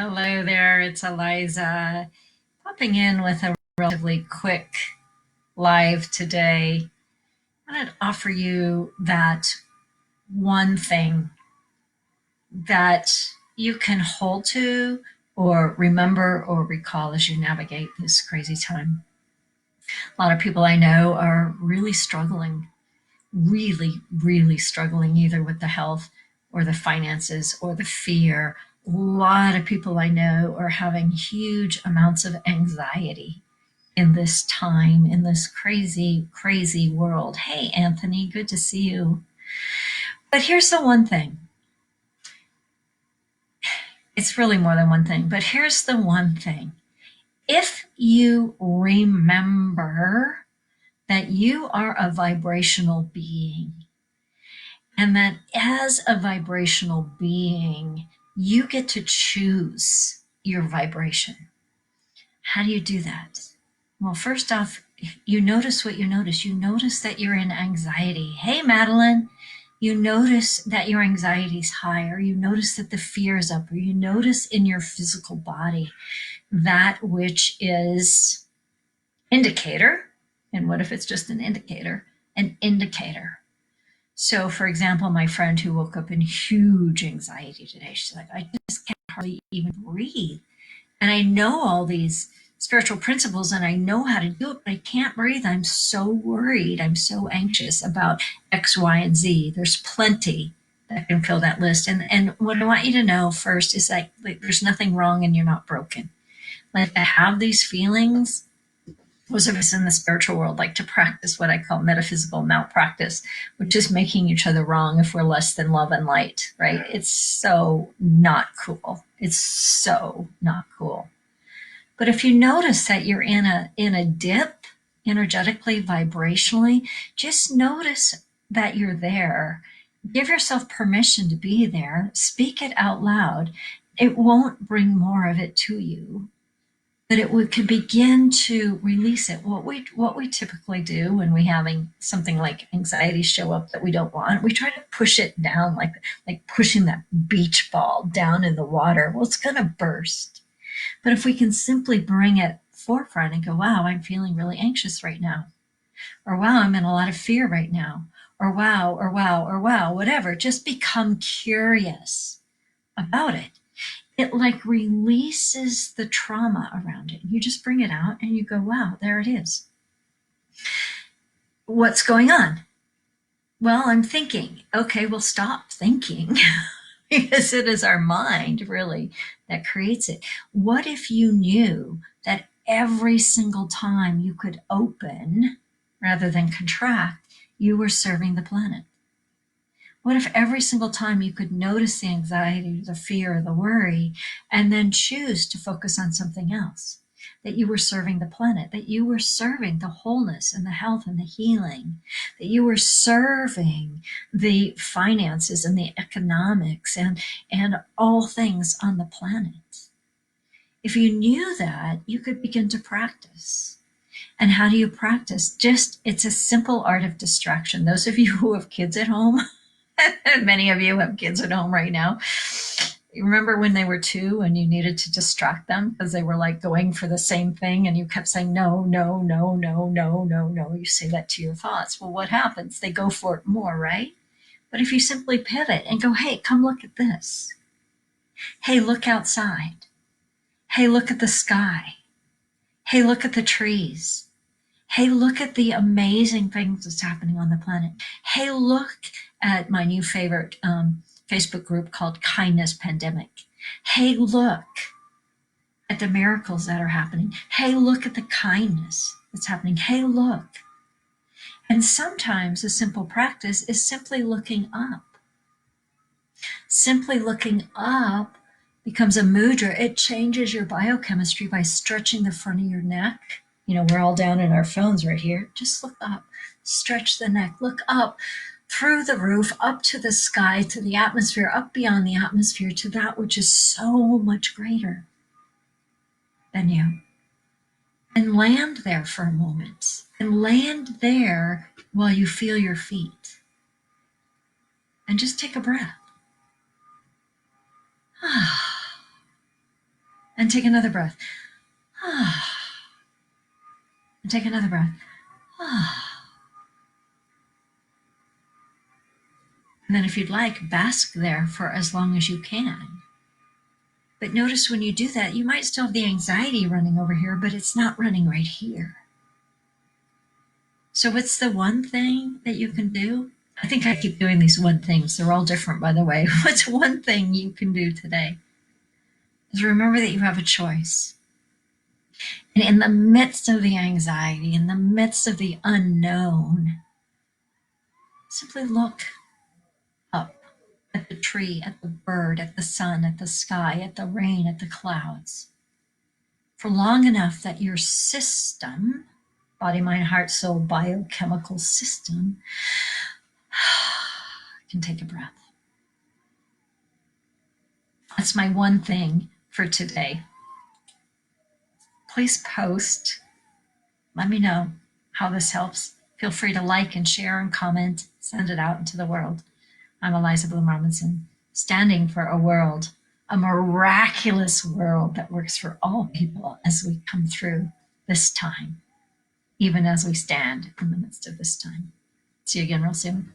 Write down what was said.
Hello there, it's Eliza, popping in with a relatively quick live today. I wanted to offer you that one thing that you can hold to or remember or recall as you navigate this crazy time. A lot of people I know are really struggling, really struggling either with the health or the finances or the fear. A lot of people I know are having huge amounts of anxiety in this time, in this crazy world. Hey, Anthony, good to see you. But here's the one thing. It's really more than one thing, but here's the one thing. If you remember that you are a vibrational being, and that as a vibrational being, you get to choose your vibration. How do you do that? Well, first off, you notice what you notice. You notice that you're in anxiety. Hey, Madeline, you notice that your anxiety is high, or you notice that the fear is up, or you notice in your physical body that which is indicator. And what if it's just an indicator? An indicator. So, for example, my friend who woke up in huge anxiety today, she's like, I just can't hardly even breathe. And I know all these spiritual principles and I know how to do it, but I can't breathe. I'm so worried. I'm so anxious about X, Y, and Z. There's plenty that can fill that list. And what I want you to know first is like there's nothing wrong and you're not broken. Like to have these feelings, those of us in the spiritual world like to practice what I call metaphysical malpractice, which is making each other wrong if we're less than love and light, right? It's so not cool. It's so not cool. But if you notice that you're in a dip, energetically, vibrationally, just notice that you're there. Give yourself permission to be there. Speak it out loud. It won't bring more of it to you, but could begin to release it. What we typically do when we having something like anxiety show up that we don't want, we try to push it down like pushing that beach ball down in the water. Well, it's going to burst. But if we can simply bring it forefront and go, wow, I'm feeling really anxious right now, or wow, I'm in a lot of fear right now, or wow, whatever, just become curious about it. It like releases the trauma around it. You just bring it out and you go, wow, there it is. What's going on? Well, I'm thinking. Okay, well, stop thinking because it is our mind really that creates it. What if you knew that every single time you could open rather than contract, you were serving the planet? What if every single time you could notice the anxiety, the fear, the worry, and then choose to focus on something else? That you were serving the planet, that you were serving the wholeness and the health and the healing, that you were serving the finances and the economics and all things on the planet. If you knew that, you could begin to practice. And how do you practice? It's a simple art of distraction. Those of you who have kids at home, many of you have kids at home right now. You remember when they were 2 and you needed to distract them because they were like going for the same thing and you kept saying, no. You say that to your thoughts. Well, what happens? They go for it more, right? But if you simply pivot and go, hey, come look at this. Hey, look outside. Hey, look at the sky. Hey, look at the trees. Hey, look at the amazing things that's happening on the planet. Hey, look at my new favorite Facebook group called Kindness Pandemic. Hey, look at the miracles that are happening. Hey, look at the kindness that's happening. Hey, look. And sometimes a simple practice is simply looking up. Simply looking up becomes a mudra. It changes your biochemistry by stretching the front of your neck. You know, we're all down in our phones right here. Just look up, stretch the neck, look up through the roof, up to the sky, to the atmosphere, up beyond the atmosphere, to that which is so much greater than you. And land there for a moment. And land there while you feel your feet. And just take a breath. And take another breath. And take another breath. And then if you'd like, bask there for as long as you can. But notice when you do that, you might still have the anxiety running over here, but it's not running right here. So what's the one thing that you can do? I think I keep doing these one things. They're all different, by the way. What's one thing you can do today? Is remember that you have a choice. And in the midst of the anxiety, in the midst of the unknown, simply look up at the tree, at the bird, at the sun, at the sky, at the rain, at the clouds, for long enough that your system, body, mind, heart, soul, biochemical system, can take a breath. That's my one thing for today. Please post. Let me know how this helps. Feel free to like and share and comment. Send it out into the world. I'm Eliza Bloom Robinson, standing for a world, a miraculous world that works for all people as we come through this time, even as we stand in the midst of this time. See you again real soon.